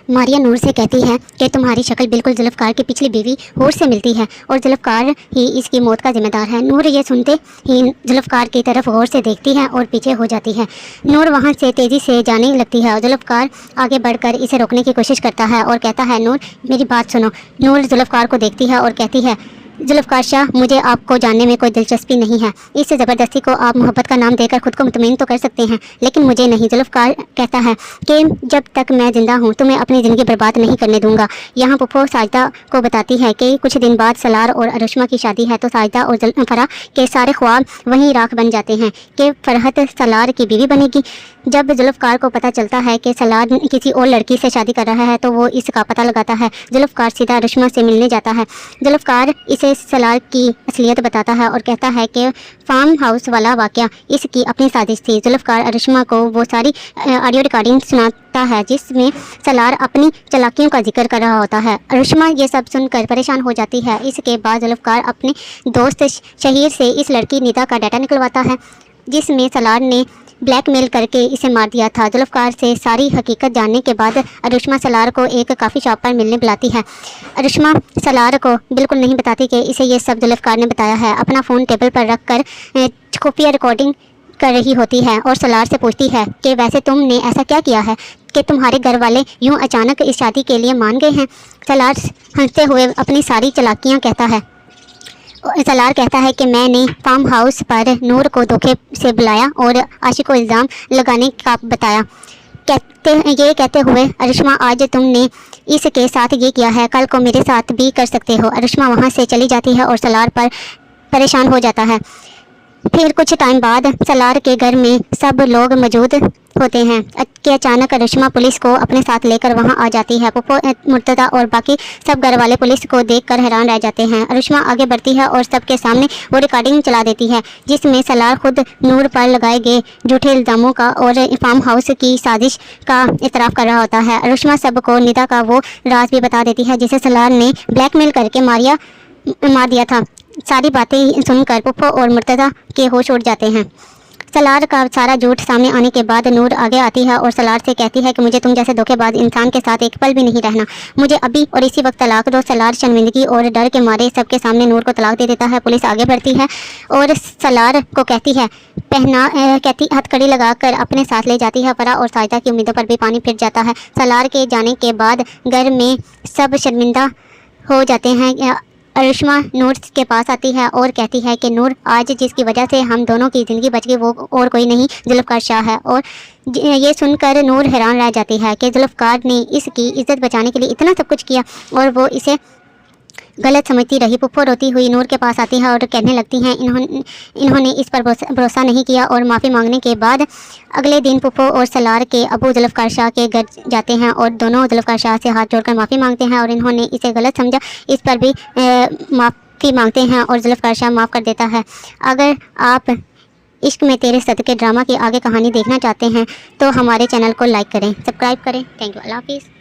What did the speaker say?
मारिया नूर से कहती है कि तुम्हारी शक्ल बिल्कुल जुल्फ़कार की पिछली बीवी हूर से मिलती है और जुल्फ़कार ही इसकी मौत का जिम्मेदार है। नूर ये सुनते ही जुल्फ़कार की तरफ गौर से देखती है और पीछे हो जाती है। नूर वहाँ से तेज़ी से जाने लगती है और जुल्फ़कार आगे बढ़कर इसे रोकने की कोशिश करता है और कहता है, नूर मेरी बात सुनो। नूर जुल्फ़कार को देखती है और कहती है, जुल्फ़कार शाह, मुझे आपको जानने में कोई दिलचस्पी नहीं है। इस ज़बरदस्ती को आप मोहब्बत का नाम देकर खुद को मुतमईन तो कर सकते हैं, लेकिन मुझे नहीं। जुल्फ़कार कहता है कि जब तक मैं ज़िंदा हूँ तुम्हें अपनी ज़िंदगी बर्बाद नहीं करने दूंगा। यहाँ पुप्पो साजिदा को बताती है कि कुछ दिन बाद सलार और अरुश्मा की शादी है, तो साजिदा और फराह के सारे ख्वाब वहीं राख बन जाते हैं कि फरहत सलार की बीवी बनेगी। जब जुल्फ़कार को पता चलता है कि सलार किसी और लड़की से शादी कर रहा है तो वो इसका पता लगाता है। जुल्फ़कार सीधा अरुश्मा से मिलने जाता है। जुल्फ़कार इसे सलार की असलियत बताता है और कहता है कि फार्म हाउस वाला वाक़या इसकी अपनी साजिश थी। जुल्फ़कार अरुश्मा को वो सारी ऑडियो रिकॉर्डिंग सुनाता है जिसमें सलार अपनी चालाकियों का जिक्र कर रहा होता है। अरुश्मा ये सब सुनकर परेशान हो जाती है। इसके बाद जुल्फ़कार अपने दोस्त शहीर से इस लड़की निदा का डाटा निकलवाता है जिसमें सलार ने ब्लैकमेल करके इसे मार दिया था। जुल्फ़कार से सारी हकीकत जानने के बाद अरुश्मा सलार को एक कॉफ़ी शॉप पर मिलने बुलाती है। अरुश्मा सलार को बिल्कुल नहीं बताती कि इसे ये सब जुल्फ़कार ने बताया है। अपना फ़ोन टेबल पर रख कर खुफिया रिकॉर्डिंग कर रही होती है और सलार से पूछती है कि वैसे तुमने ऐसा क्या किया है कि तुम्हारे घर वाले यूँ अचानक इस शादी के लिए मान गए हैं। सलार हंसते हुए अपनी सारी चालाकियाँ कहता है। सलार कहता है कि मैंने फार्म हाउस पर नूर को धोखे से बुलाया और आशिक को इल्ज़ाम लगाने का बताया। कहते हुए, अरुश्मा आज तुमने इसके साथ ये किया है, कल को मेरे साथ भी कर सकते हो। अरुश्मा वहाँ से चली जाती है और सलार पर परेशान हो जाता है। फिर कुछ टाइम बाद सलार के घर में सब लोग मौजूद होते हैं कि अचानक अरुश्मा पुलिस को अपने साथ लेकर वहां आ जाती है। पुप्पो, मुर्तज़ा और बाकी सब घर वाले पुलिस को देखकर हैरान रह जाते हैं। अरुश्मा आगे बढ़ती है और सबके सामने वो रिकॉर्डिंग चला देती है जिसमें सलार खुद नूर पर लगाए गए झूठे इल्ज़ामों का और फार्म हाउस की साजिश का इतराफ़ कर रहा होता है। अरुश्मा सबको निदा का वो राज भी बता देती है जिसे सलार ने ब्लैकमेल करके मार दिया था। सारी बातें सुनकर पुप्पो और मुर्तज़ा के होश उड़ जाते हैं। सलार का सारा झूठ सामने आने के बाद नूर आगे आती है और सलार से कहती है कि मुझे तुम जैसे धोखेबाज इंसान के साथ एक पल भी नहीं रहना, मुझे अभी और इसी वक्त तलाक दो। सलार शर्मिंदगी और डर के मारे सबके सामने नूर को तलाक दे देता है। पुलिस आगे बढ़ती है और सलार को कहती हथकड़ी लगाकर अपने साथ ले जाती है। फराह और साजिदा की उम्मीदों पर भी पानी फिर जाता है। सलार के जाने के बाद घर में सब शर्मिंदा हो जाते हैं। अरुश्मा नूर के पास आती है और कहती है कि नूर, आज जिसकी वजह से हम दोनों की ज़िंदगी बच गई वो और कोई नहीं, जुल्फ़कार शाह है। और ये सुनकर नूर हैरान रह जाती है कि जुल्फ़कार ने इसकी इज़्ज़त बचाने के लिए इतना सब कुछ किया और वो इसे गलत समझती रही। पुप्पो रोती हुई नूर के पास आती है और कहने लगती हैं इन्होंने इस पर भरोसा नहीं किया। और माफ़ी मांगने के बाद अगले दिन पुप्पो और सलार के अबू जुल्फ़कार शाह के घर जाते हैं और दोनों जुल्फ़कार शाह से हाथ जोड़कर माफ़ी मांगते हैं और इन्होंने इसे गलत समझा, इस पर भी माफ़ी मांगते हैं और जुल्फ़कार शाह माफ़ कर देता है। अगर आप इश्क में तेरे सदके ड्रामा की आगे कहानी देखना चाहते हैं तो हमारे चैनल को लाइक करें, सब्सक्राइब करें। Thank you. अल्लाह हाफ़िज़।